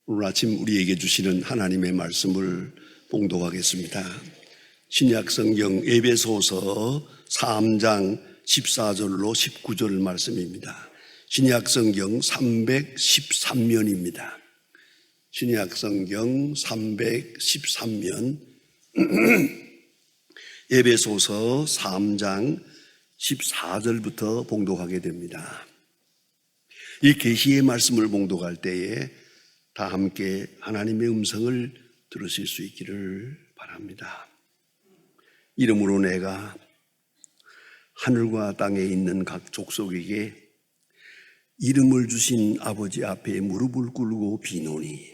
오늘 아침 우리에게 주시는 하나님의 말씀을 봉독하겠습니다. 신약성경 에베소서 3장 14절로 19절 말씀입니다. 신약성경 313면입니다. 신약성경 313면 에베소서 3장 14절부터 봉독하게 됩니다. 이 계시의 말씀을 봉독할 때에 다 함께 하나님의 음성을 들으실 수 있기를 바랍니다. 이름으로 내가 하늘과 땅에 있는 각 족속에게 이름을 주신 아버지 앞에 무릎을 꿇고 비노니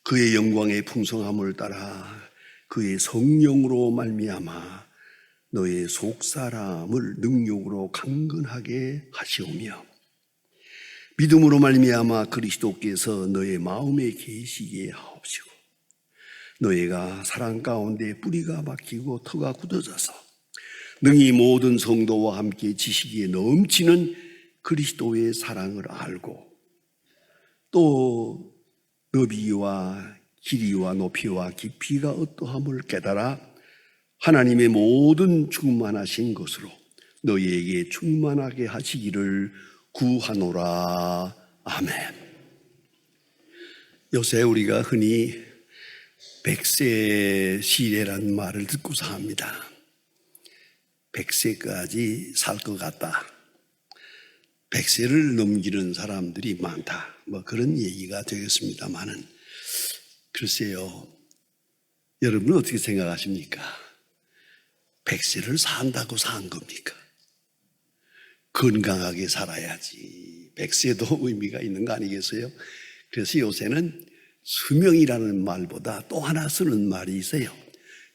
그의 영광의 풍성함을 따라 그의 성령으로 말미암아 너의 속사람을 능력으로 강건하게 하시오며 믿음으로 말미암아 그리스도께서 너의 마음에 계시게 하옵시고 너희가 사랑 가운데 뿌리가 박히고 터가 굳어져서 능히 모든 성도와 함께 지식에 넘치는 그리스도의 사랑을 알고 또 너비와 길이와 높이와 깊이가 어떠함을 깨달아 하나님의 모든 충만하신 것으로 너희에게 충만하게 하시기를 구하노라. 아멘. 요새 우리가 흔히 백세 시대라는 말을 듣고 삽니다. 100세까지 살 것 같다. 100세를 넘기는 사람들이 많다. 그런 얘기가 되겠습니다만은 글쎄요. 여러분은 어떻게 생각하십니까? 100세를 산다고 산 겁니까? 건강하게 살아야지. 100세도 의미가 있는 거 아니겠어요? 그래서 요새는 수명이라는 말보다 또 하나 쓰는 말이 있어요.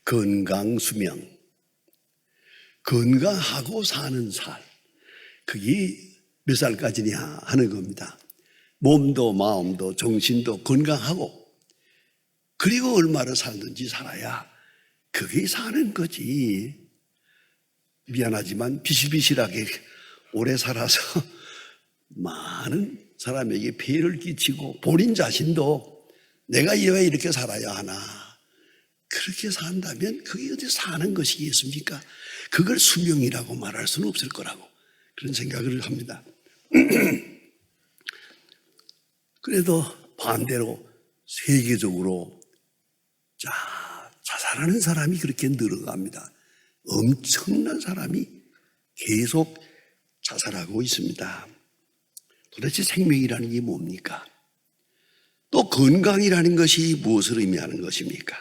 건강수명. 건강하고 사는 살. 그게 몇 살까지냐 하는 겁니다. 몸도 마음도 정신도 건강하고 그리고 얼마를 살든지 살아야 그게 사는 거지. 미안하지만 비실비실하게 오래 살아서 많은 사람에게 폐해를 끼치고 본인 자신도 내가 왜 이렇게 살아야 하나 그렇게 산다면 그게 어디 사는 것이겠습니까? 그걸 수명이라고 말할 수는 없을 거라고 그런 생각을 합니다. 그래도 반대로 세계적으로 자살하는 사람이 그렇게 늘어갑니다. 엄청난 사람이 계속 자살하고 있습니다. 도대체 생명이라는 게 뭡니까? 또 건강이라는 것이 무엇을 의미하는 것입니까?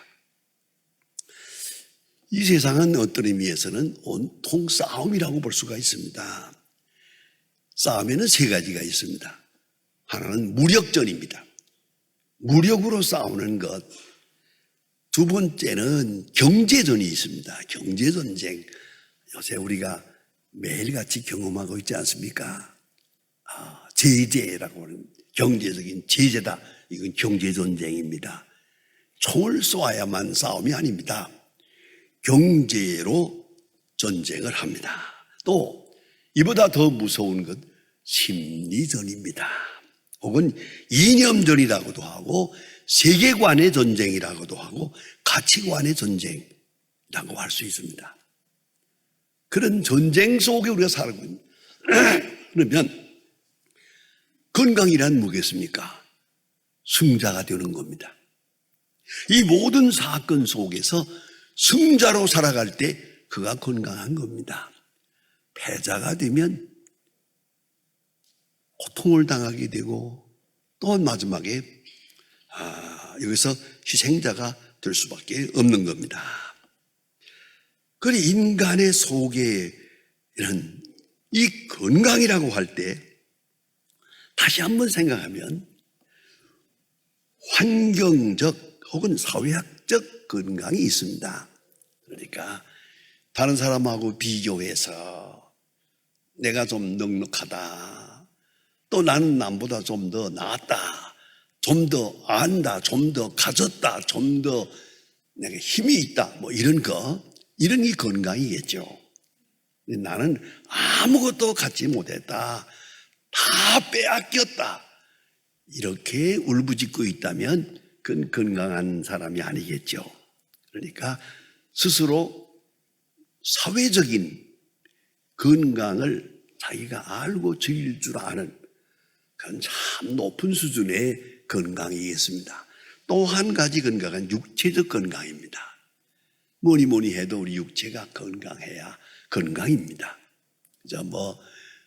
이 세상은 어떤 의미에서는 온통 싸움이라고 볼 수가 있습니다. 싸움에는 세 가지가 있습니다. 하나는 무력전입니다. 무력으로 싸우는 것. 두 번째는 경제전이 있습니다. 경제전쟁. 요새 우리가 매일같이 경험하고 있지 않습니까? 제재라고 하는 경제적인 제재다. 이건 경제전쟁입니다. 총을 쏘아야만 싸움이 아닙니다. 경제로 전쟁을 합니다. 또 이보다 더 무서운 것 심리전입니다. 혹은 이념전이라고도 하고 세계관의 전쟁이라고도 하고 가치관의 전쟁이라고 할 수 있습니다. 그런 전쟁 속에 우리가 살고 있는 그러면 건강이란 뭐겠습니까? 승자가 되는 겁니다. 이 모든 사건 속에서 승자로 살아갈 때 그가 건강한 겁니다. 패자가 되면 고통을 당하게 되고 또 마지막에 여기서 희생자가 될 수밖에 없는 겁니다. 그리고 인간의 속에 이런 이 건강이라고 할 때 다시 한번 생각하면 환경적 혹은 사회학적 건강이 있습니다. 그러니까 다른 사람하고 비교해서 내가 좀 넉넉하다. 또 나는 남보다 좀 더 낫다. 좀 더 안다. 좀 더 가졌다. 좀 더 내가 힘이 있다. 이런 거. 이런 게 건강이겠죠. 나는 아무것도 갖지 못했다. 다 빼앗겼다. 이렇게 울부짖고 있다면 그건 건강한 사람이 아니겠죠. 그러니까 스스로 사회적인 건강을 자기가 알고 즐길 줄 아는 그건 참 높은 수준의 건강이겠습니다. 또 한 가지 건강은 육체적 건강입니다. 뭐니 해도 우리 육체가 건강해야 건강입니다. 그죠?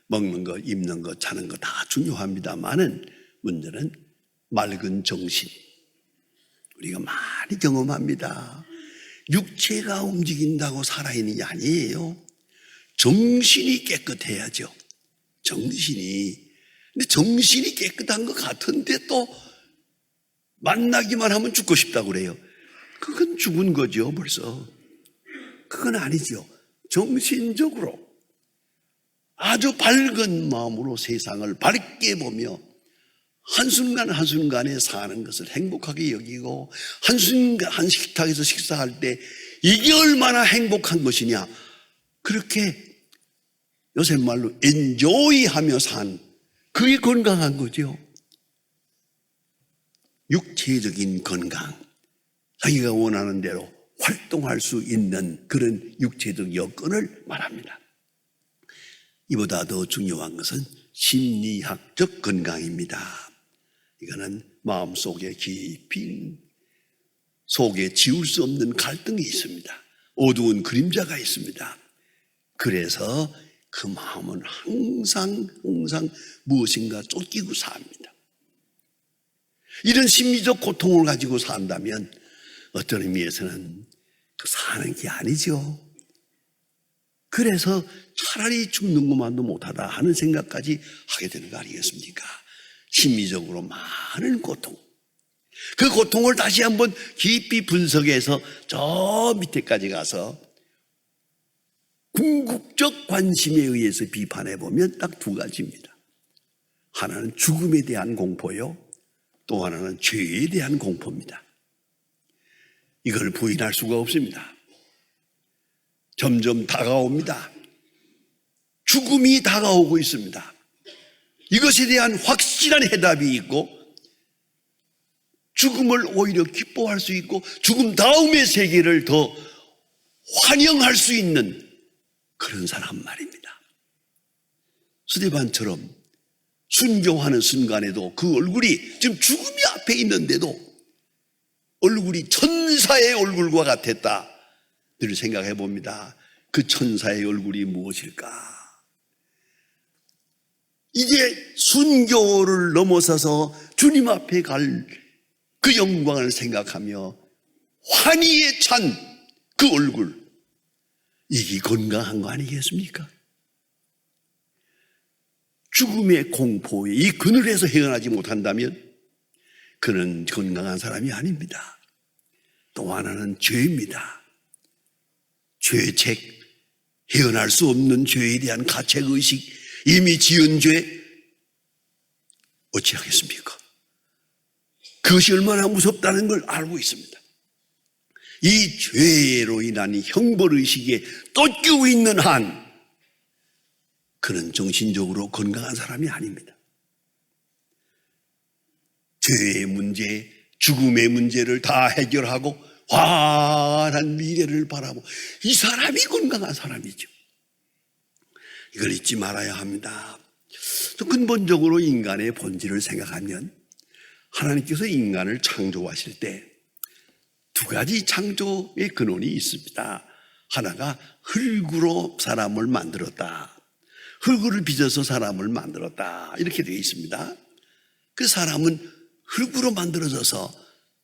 먹는 거, 입는 거, 자는 거 다 중요합니다만은 문제는 맑은 정신. 우리가 많이 경험합니다. 육체가 움직인다고 살아있는 게 아니에요. 정신이 깨끗해야죠. 정신이. 근데 정신이 깨끗한 것 같은데 또 만나기만 하면 죽고 싶다고 그래요. 그건 죽은 거죠, 벌써. 그건 아니죠. 정신적으로 아주 밝은 마음으로 세상을 밝게 보며 한순간 한순간에 사는 것을 행복하게 여기고 한순간 한 식탁에서 식사할 때 이게 얼마나 행복한 것이냐. 그렇게 요새 말로 엔조이하며 산 그게 건강한 거죠. 육체적인 건강, 자기가 원하는 대로 활동할 수 있는 그런 육체적 여건을 말합니다. 이보다 더 중요한 것은 심리학적 건강입니다. 이거는 마음속에 깊이 속에 지울 수 없는 갈등이 있습니다. 어두운 그림자가 있습니다. 그래서 그 마음은 항상 무엇인가 쫓기고 삽니다. 이런 심리적 고통을 가지고 산다면 어떤 의미에서는 사는 게 아니죠. 그래서 차라리 죽는 것만도 못하다 하는 생각까지 하게 되는 거 아니겠습니까? 심리적으로 많은 고통. 그 고통을 다시 한번 깊이 분석해서 저 밑에까지 가서 궁극적 관심에 의해서 비판해 보면 딱 두 가지입니다. 하나는 죽음에 대한 공포요. 또 하나는 죄에 대한 공포입니다. 이걸 부인할 수가 없습니다. 점점 다가옵니다. 죽음이 다가오고 있습니다. 이것에 대한 확실한 해답이 있고 죽음을 오히려 기뻐할 수 있고 죽음 다음의 세계를 더 환영할 수 있는 그런 사람 말입니다. 스데반처럼 순교하는 순간에도 그 얼굴이 지금 죽음이 앞에 있는데도 얼굴이 천사의 얼굴과 같았다. 늘 생각해 봅니다. 그 천사의 얼굴이 무엇일까? 이제 순교를 넘어서서 주님 앞에 갈 그 영광을 생각하며 환희에 찬 그 얼굴, 이게 건강한 거 아니겠습니까? 죽음의 공포에 이 그늘에서 헤어나지 못한다면 그는 건강한 사람이 아닙니다. 또 하나는 죄입니다. 죄책, 헤어날 수 없는 죄에 대한 가책의식, 이미 지은 죄 어찌하겠습니까? 그것이 얼마나 무섭다는 걸 알고 있습니다. 이 죄로 인한 형벌의식에 쫓기고 있는 한 그는 정신적으로 건강한 사람이 아닙니다. 죄의 문제, 죽음의 문제를 다 해결하고 환한 미래를 바라보고 이 사람이 건강한 사람이죠. 이걸 잊지 말아야 합니다. 또 근본적으로 인간의 본질을 생각하면 하나님께서 인간을 창조하실 때 두 가지 창조의 근원이 있습니다. 하나가 흙으로 사람을 만들었다. 흙을 빚어서 사람을 만들었다. 이렇게 되어 있습니다. 그 사람은 흙으로 만들어져서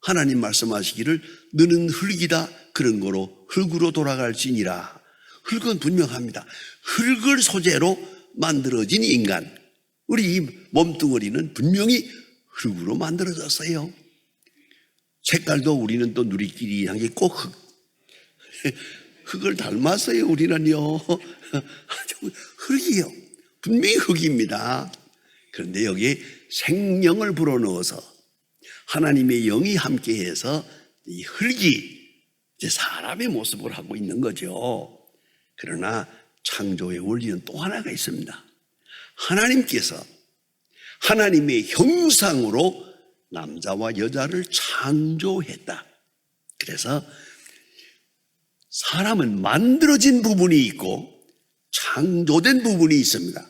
하나님 말씀하시기를 너는 흙이다. 그런 거로 흙으로 돌아갈지니라. 흙은 분명합니다. 흙을 소재로 만들어진 인간. 우리 이 몸뚱어리는 분명히 흙으로 만들어졌어요. 색깔도 우리는 또 누리끼리 한 게 꼭 흙을 닮았어요. 우리는요. 흙이요. 분명히 흙입니다. 그런데 여기에 생명을 불어넣어서 하나님의 영이 함께해서 이 흙이 이제 사람의 모습을 하고 있는 거죠. 그러나 창조의 원리는 또 하나가 있습니다. 하나님께서 하나님의 형상으로 남자와 여자를 창조했다. 그래서 사람은 만들어진 부분이 있고 창조된 부분이 있습니다.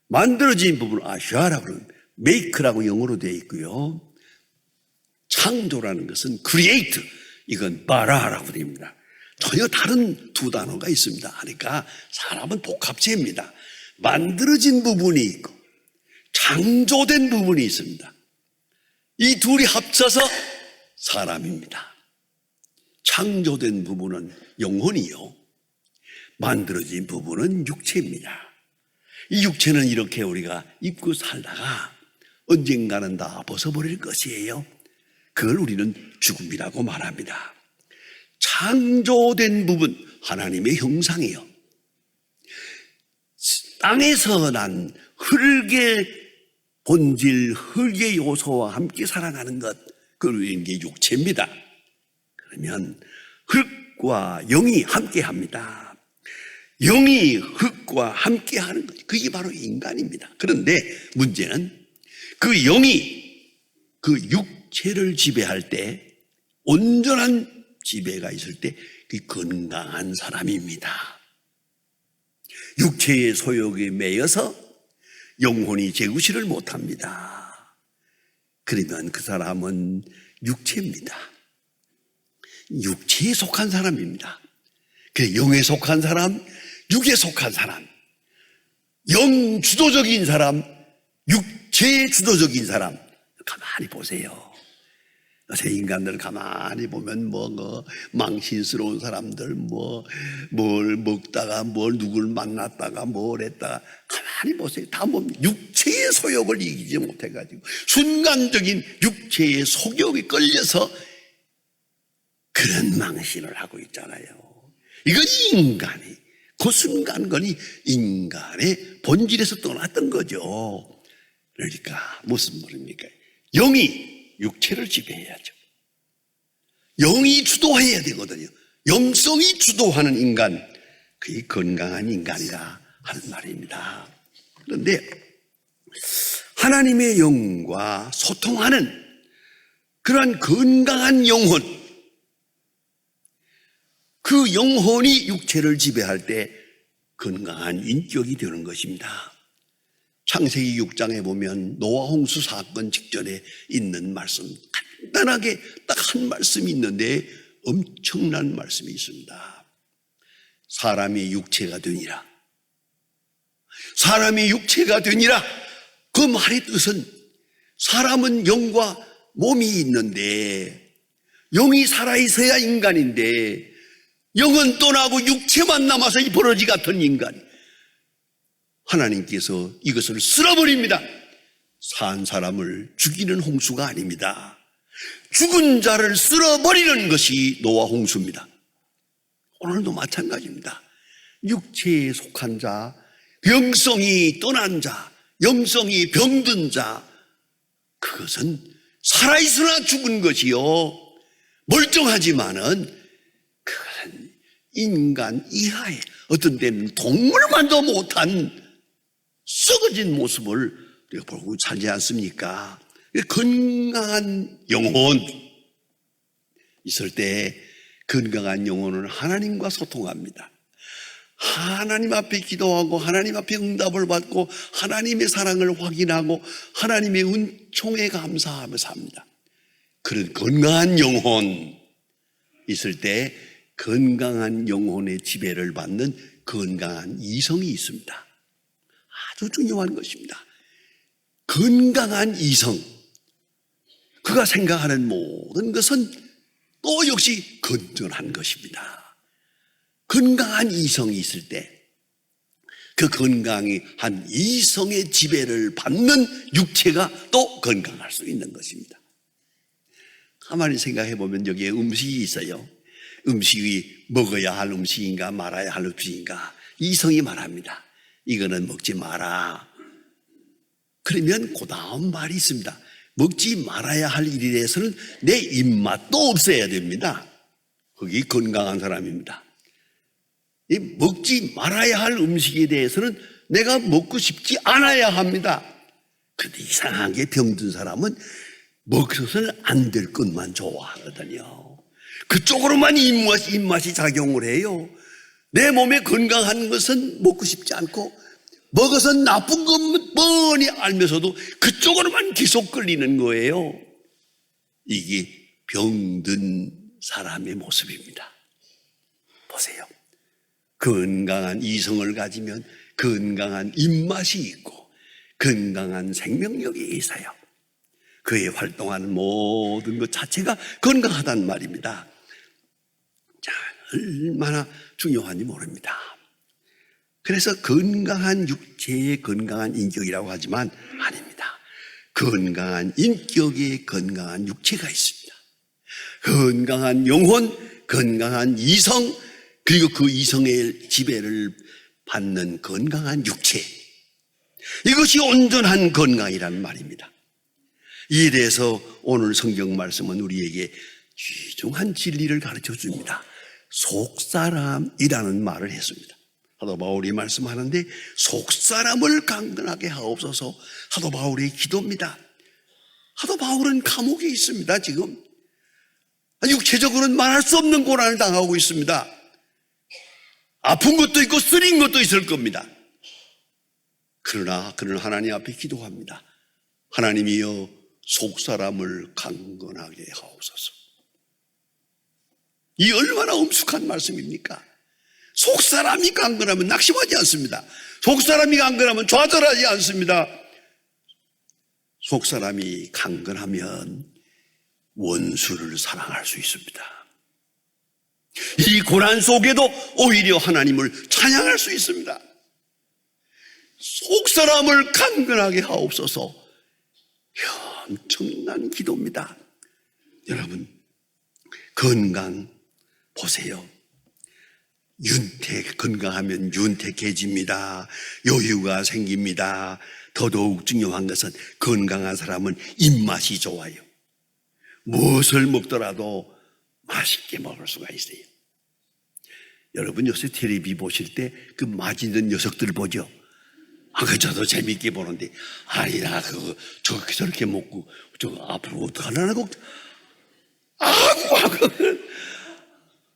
만들어진 부분은 아샤라고 그러는 메이크라고 영어로 되어 있고요. 창조라는 것은 create, 이건 바라라고 됩니다. 전혀 다른 두 단어가 있습니다. 하니까 사람은 복합체입니다. 만들어진 부분이 있고 창조된 부분이 있습니다. 이 둘이 합쳐서 사람입니다. 창조된 부분은 영혼이요, 만들어진 부분은 육체입니다. 이 육체는 이렇게 우리가 입고 살다가 언젠가는 다 벗어버릴 것이에요. 그걸 우리는 죽음이라고 말합니다. 창조된 부분, 하나님의 형상이요, 땅에서 난 흙의 본질, 흙의 요소와 함께 살아가는 것, 그걸 이게 육체입니다. 그러면 흙과 영이 함께 합니다. 영이 흙과 함께 하는 것, 그게 바로 인간입니다. 그런데 문제는 그 영이 그 육체를 지배할 때, 온전한 지배가 있을 때 그 건강한 사람입니다. 육체의 소욕에 매여서 영혼이 제구시를 못합니다. 그러면 그 사람은 육체입니다. 육체에 속한 사람입니다. 영에 속한 사람, 육에 속한 사람, 영 주도적인 사람, 육체의 주도적인 사람. 가만히 보세요. 요새 인간들 가만히 보면 망신스러운 사람들, 뭘 먹다가 누굴 만났다가 뭘 했다가, 가만히 보세요. 다 육체의 소욕을 이기지 못해가지고 순간적인 육체의 속욕에 끌려서 그런 망신을 하고 있잖아요. 이건 인간이, 그 순간건이 인간의 본질에서 떠났던 거죠. 그러니까 무슨 말입니까? 영이 육체를 지배해야죠. 영이 주도해야 되거든요. 영성이 주도하는 인간, 그게 건강한 인간이라 하는 말입니다. 그런데 하나님의 영과 소통하는 그러한 건강한 영혼, 그 영혼이 육체를 지배할 때 건강한 인격이 되는 것입니다. 창세기 6장에 보면 노아 홍수 사건 직전에 있는 말씀, 간단하게 딱 한 말씀이 있는데 엄청난 말씀이 있습니다. 사람이 육체가 되니라. 사람이 육체가 되니라. 그 말의 뜻은 사람은 영과 몸이 있는데 영이 살아있어야 인간인데 영은 떠나고 육체만 남아서 이 버러지 같은 인간, 하나님께서 이것을 쓸어버립니다. 산 사람을 죽이는 홍수가 아닙니다. 죽은 자를 쓸어버리는 것이 노아 홍수입니다. 오늘도 마찬가지입니다. 육체에 속한 자, 영성이 떠난 자, 영성이 병든 자, 그것은 살아있으나 죽은 것이요, 멀쩡하지만은 그것은 인간 이하의, 어떤 때는 동물만도 못한 썩어진 모습을 우리가 보고 살지 않습니까? 건강한 영혼 있을 때, 건강한 영혼은 하나님과 소통합니다. 하나님 앞에 기도하고 하나님 앞에 응답을 받고 하나님의 사랑을 확인하고 하나님의 은총에 감사하며 삽니다. 그런 건강한 영혼 있을 때 건강한 영혼의 지배를 받는 건강한 이성이 있습니다. 아주 중요한 것입니다. 건강한 이성, 그가 생각하는 모든 것은 또 역시 건전한 것입니다. 건강한 이성이 있을 때 그 건강한 이성의 지배를 받는 육체가 또 건강할 수 있는 것입니다. 가만히 생각해 보면 여기에 음식이 있어요. 음식이 먹어야 할 음식인가 말아야 할 음식인가, 이성이 말합니다. 이거는 먹지 마라. 그러면 그 다음 말이 있습니다. 먹지 말아야 할 일에 대해서는 내 입맛도 없어야 됩니다. 그게 건강한 사람입니다. 이 먹지 말아야 할 음식에 대해서는 내가 먹고 싶지 않아야 합니다. 근데 이상하게 병든 사람은 먹어서는 안 될 것만 좋아하거든요. 그쪽으로만 입맛이 작용을 해요. 내 몸에 건강한 것은 먹고 싶지 않고 먹어서 나쁜 것 뻔히 알면서도 그쪽으로만 계속 끌리는 거예요. 이게 병든 사람의 모습입니다. 보세요. 건강한 이성을 가지면 건강한 입맛이 있고 건강한 생명력이 있어요. 그의 활동하는 모든 것 자체가 건강하단 말입니다. 자, 얼마나 중요한지 모릅니다. 그래서 건강한 육체의 건강한 인격이라고 하지만 아닙니다. 건강한 인격에 건강한 육체가 있습니다. 건강한 영혼, 건강한 이성, 그리고 그 이성의 지배를 받는 건강한 육체, 이것이 온전한 건강이라는 말입니다. 이에 대해서 오늘 성경 말씀은 우리에게 귀중한 진리를 가르쳐 줍니다. 속사람이라는 말을 했습니다. 사도 바울이 말씀하는데 속사람을 강건하게 하옵소서, 사도 바울의 기도입니다. 사도 바울은 감옥에 있습니다. 지금 육체적으로는 말할 수 없는 고난을 당하고 있습니다. 아픈 것도 있고 쓰린 것도 있을 겁니다. 그러나 그는 하나님 앞에 기도합니다. 하나님이여 속사람을 강건하게 하옵소서. 이 얼마나 엄숙한 말씀입니까? 속사람이 강건하면 낙심하지 않습니다. 속사람이 강건하면 좌절하지 않습니다. 속사람이 강건하면 원수를 사랑할 수 있습니다. 이 고난 속에도 오히려 하나님을 찬양할 수 있습니다. 속사람을 강건하게 하옵소서. 엄청난 기도입니다. 여러분, 건강 보세요. 건강하면 윤택해집니다. 여유가 생깁니다. 더더욱 중요한 것은 건강한 사람은 입맛이 좋아요. 무엇을 먹더라도 맛있게 먹을 수가 있어요. 여러분 요새 텔레비 보실 때 그 맛있는 녀석들 보죠? 저도 재밌게 보는데, 나 저렇게 먹고, 앞으로 어떡하려고,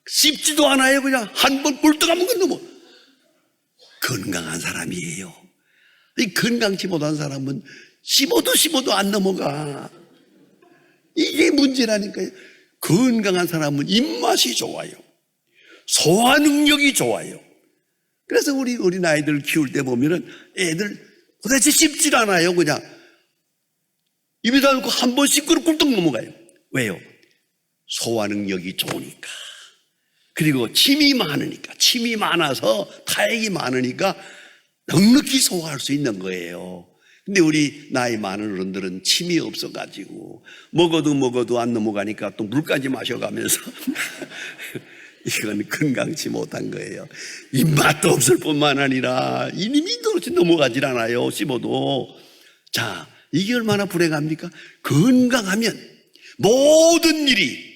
씹지도 않아요. 그냥 한 번 꿀떡하면 건 넘어. 건강한 사람이에요. 이 건강치 못한 사람은 씹어도 안 넘어가. 이게 문제라니까요. 건강한 사람은 입맛이 좋아요. 소화 능력이 좋아요. 그래서 우리 어린아이들 키울 때 보면은 애들 도대체 씹질 않아요. 그냥 입에다 넣고 한 번 씹고 꿀떡 넘어가요. 왜요? 소화 능력이 좋으니까. 그리고 침이 많아서 타액이 많으니까 넉넉히 소화할 수 있는 거예요. 근데 우리 나이 많은 어른들은 침이 없어가지고 먹어도 안 넘어가니까 또 물까지 마셔가면서 이건 건강치 못한 거예요. 입맛도 없을 뿐만 아니라 이님이 도대체 넘어가질 않아요. 씹어도. 자, 이게 얼마나 불행합니까? 건강하면 모든 일이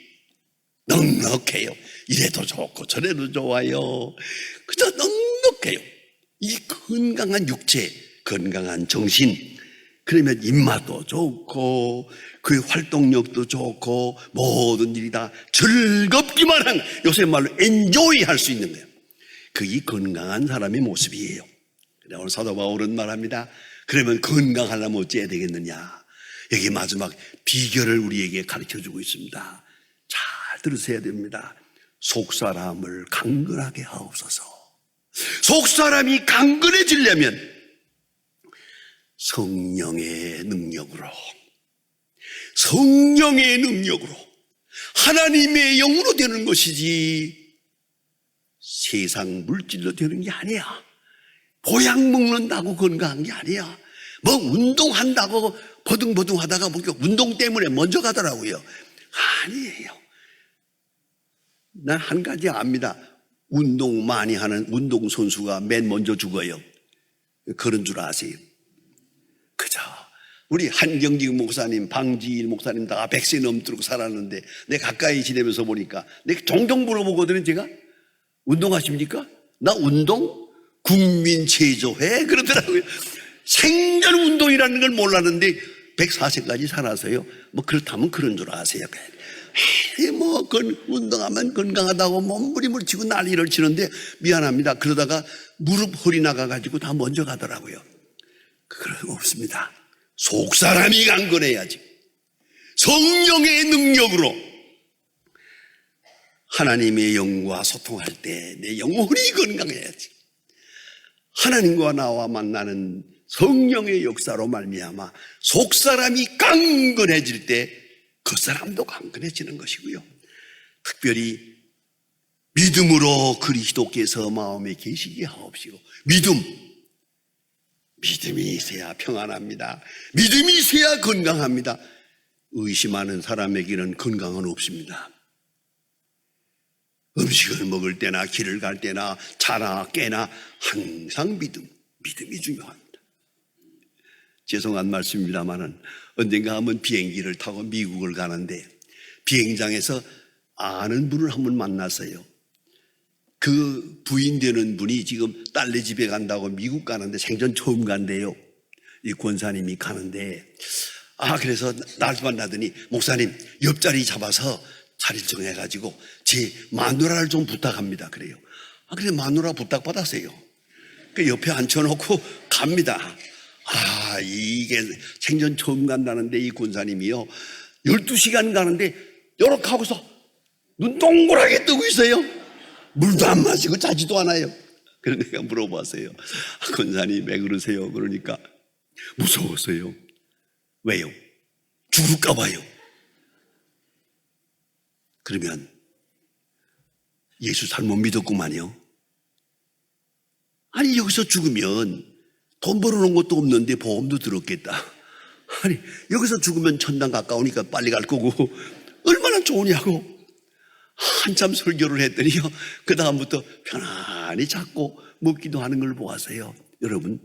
넉넉해요. 이래도 좋고 저래도 좋아요. 그저 넉넉해요. 이 건강한 육체, 건강한 정신, 그러면 입맛도 좋고 그의 활동력도 좋고 모든 일이 다 즐겁기만 한, 요새 말로 엔조이 할 수 있는 거예요. 그게 건강한 사람의 모습이에요. 그래, 오늘 사도 바울은 말합니다. 그러면 건강하려면 어찌해야 되겠느냐. 여기 마지막 비결을 우리에게 가르쳐주고 있습니다. 잘 들으셔야 됩니다. 속사람을 강건하게 하옵소서. 속사람이 강건해지려면 성령의 능력으로 하나님의 영으로 되는 것이지 세상 물질로 되는 게 아니야. 보약 먹는다고 건강한 게 아니야. 뭐 운동한다고 버둥버둥 하다가 보니까 운동 때문에 먼저 가더라고요. 아니에요. 난 한 가지 압니다. 운동 많이 하는 운동선수가 맨 먼저 죽어요. 그런 줄 아세요? 그죠? 우리 한경직 목사님, 방지일 목사님 다 100세 넘도록 살았는데 내가 가까이 지내면서 보니까 내가 종종 물어보거든요. 제가 운동하십니까? 나 운동? 국민체조회? 그러더라고요. 생전 운동이라는 걸 몰랐는데 104세까지 살아서요. 뭐 그렇다면 그런 줄 아세요. 뭐 운동하면 건강하다고 몸부림을 치고 난리를 치는데 미안합니다. 그러다가 무릎 허리 나가가지고 다 먼저 가더라고요. 그런 거 없습니다. 속사람이 강건해야지. 성령의 능력으로 하나님의 영과 소통할 때 내 영혼이 건강해야지. 하나님과 나와 만나는 성령의 역사로 말미암아 속사람이 강건해질 때 겉사람도 강건해지는 것이고요. 특별히 믿음으로 그리스도께서 마음에 계시게 하옵시고, 믿음이 있어야 평안합니다. 믿음이 있어야 건강합니다. 의심하는 사람에게는 건강은 없습니다. 음식을 먹을 때나 길을 갈 때나 차나 깨나 항상 믿음이 중요합니다. 죄송한 말씀입니다만은 언젠가 한번 비행기를 타고 미국을 가는데 비행장에서 아는 분을 한번 만났어요. 그 부인 되는 분이 지금 딸네 집에 간다고 미국 가는데 생전 처음 간대요. 이 권사님이 가는데 그래서 날 만나더니 목사님 옆자리 잡아서 자리 정해가지고 제 마누라를 좀 부탁합니다. 그래요. 그래 마누라 부탁받았어요. 그 옆에 앉혀놓고 갑니다. 이게 생전 처음 간다는데 이 권사님이요 12시간 가는데 요렇게 하고서 눈 동그랗게 뜨고 있어요. 물도 안 마시고 자지도 않아요. 그래서 내가 물어봤어요. 권사님 왜 그러세요? 그러니까 무서웠어요. 왜요? 죽을까 봐요. 그러면 예수 잘못 믿었구만요. 아니 여기서 죽으면 돈 벌어놓은 것도 없는데 보험도 들었겠다. 아니 여기서 죽으면 천당 가까우니까 빨리 갈 거고 얼마나 좋으냐고 한참 설교를 했더니요 그 다음부터 편안히 잡고 먹기도 하는 걸 보았어요. 여러분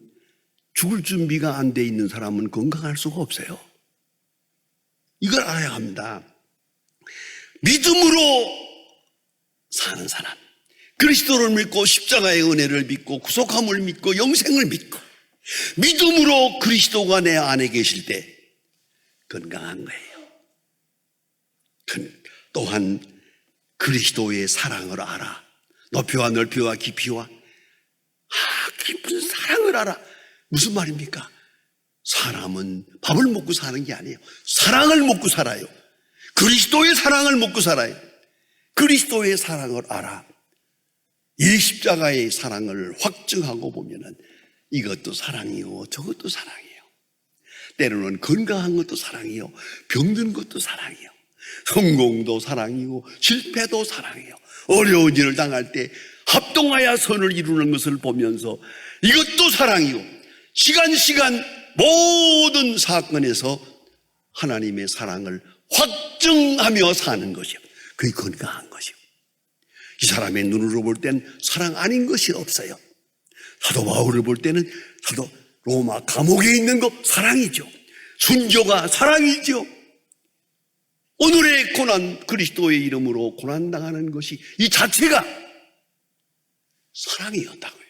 죽을 준비가 안 돼 있는 사람은 건강할 수가 없어요. 이걸 알아야 합니다. 믿음으로 사는 사람, 그리스도를 믿고 십자가의 은혜를 믿고 구속함을 믿고 영생을 믿고 믿음으로 그리스도가 내 안에 계실 때 건강한 거예요. 또한 그리스도의 사랑을 알아. 높이와 넓이와 깊이와 깊은 사랑을 알아. 무슨 말입니까? 사람은 밥을 먹고 사는 게 아니에요. 사랑을 먹고 살아요. 그리스도의 사랑을 먹고 살아요. 그리스도의 사랑을 알아. 이 십자가의 사랑을 확증하고 보면은 이것도 사랑이요 저것도 사랑이에요. 때로는 건강한 것도 사랑이요 병든 것도 사랑이요 성공도 사랑이고 실패도 사랑이요 어려운 일을 당할 때 합동하여 선을 이루는 것을 보면서 이것도 사랑이고 시간 모든 사건에서 하나님의 사랑을 확증하며 사는 것이요 그게 건강한 것이요. 이 사람의 눈으로 볼 땐 사랑 아닌 것이 없어요. 사도 바울을 볼 때는 사도 로마 감옥에 있는 거 사랑이죠. 순교가 사랑이죠. 오늘의 고난, 그리스도의 이름으로 고난당하는 것이 이 자체가 사랑이었다고요.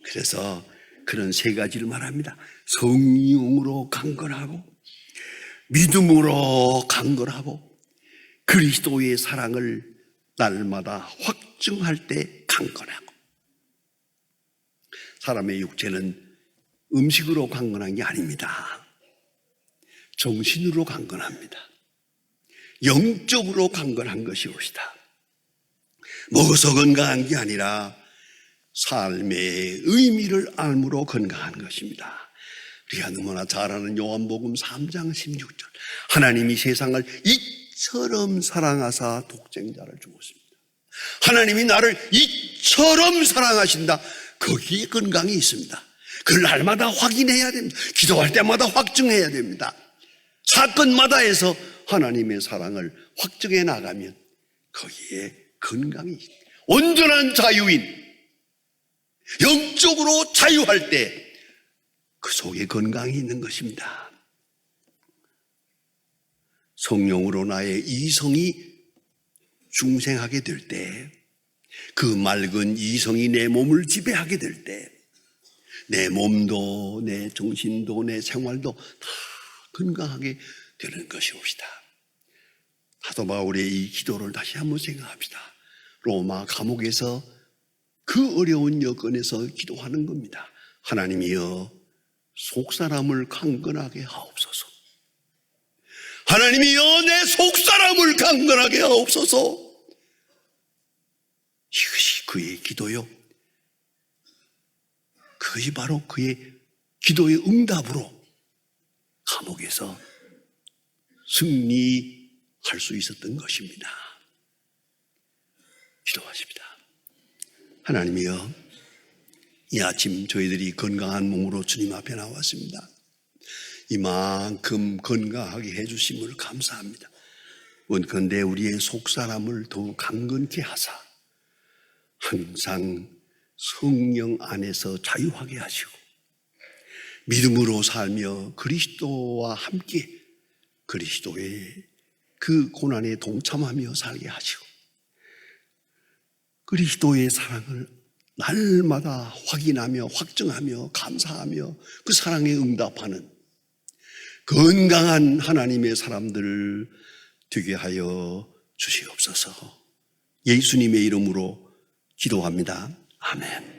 그래서 그런 세 가지를 말합니다. 성령으로 강건하고 믿음으로 강건하고 그리스도의 사랑을 날마다 확증할 때 강건하고. 사람의 육체는 음식으로 강건한 게 아닙니다. 정신으로 강건합니다. 영적으로 강건한 것이 옵시다. 먹어서 건강한 게 아니라 삶의 의미를 알므로 건강한 것입니다. 우리가 너무나 잘 아는 요한복음 3장 16절 하나님이 세상을 이처럼 사랑하사 독생자를 주었습니다. 하나님이 나를 이처럼 사랑하신다. 거기에 건강이 있습니다. 그걸 날마다 확인해야 됩니다. 기도할 때마다 확증해야 됩니다. 사건마다에서 하나님의 사랑을 확증해 나가면 거기에 건강이 있습니다. 온전한 자유인 영적으로 자유할 때 그 속에 건강이 있는 것입니다. 성령으로 나의 이성이 중생하게 될 때, 그 맑은 이성이 내 몸을 지배하게 될 때, 내 몸도 내 정신도 내 생활도 다 건강하게 되는 것이옵시다. 사도 바울의 이 기도를 다시 한번 생각합시다. 로마 감옥에서 그 어려운 여건에서 기도하는 겁니다. 하나님이여 속사람을 강건하게 하옵소서. 하나님이여 내 속사람을 강건하게 하옵소서. 이것이 그의 기도요. 그것이 바로 그의 기도의 응답으로 감옥에서 승리할 수 있었던 것입니다. 기도하십니다. 하나님이여, 이 아침 저희들이 건강한 몸으로 주님 앞에 나왔습니다. 이만큼 건강하게 해주심을 감사합니다. 원컨대 우리의 속사람을 더욱 강건케 하사 항상 성령 안에서 자유하게 하시고 믿음으로 살며 그리스도와 함께 그리스도의 그 고난에 동참하며 살게 하시고 그리스도의 사랑을 날마다 확인하며 확증하며 감사하며 그 사랑에 응답하는 건강한 하나님의 사람들 되게 하여 주시옵소서. 예수님의 이름으로 기도합니다. 아멘.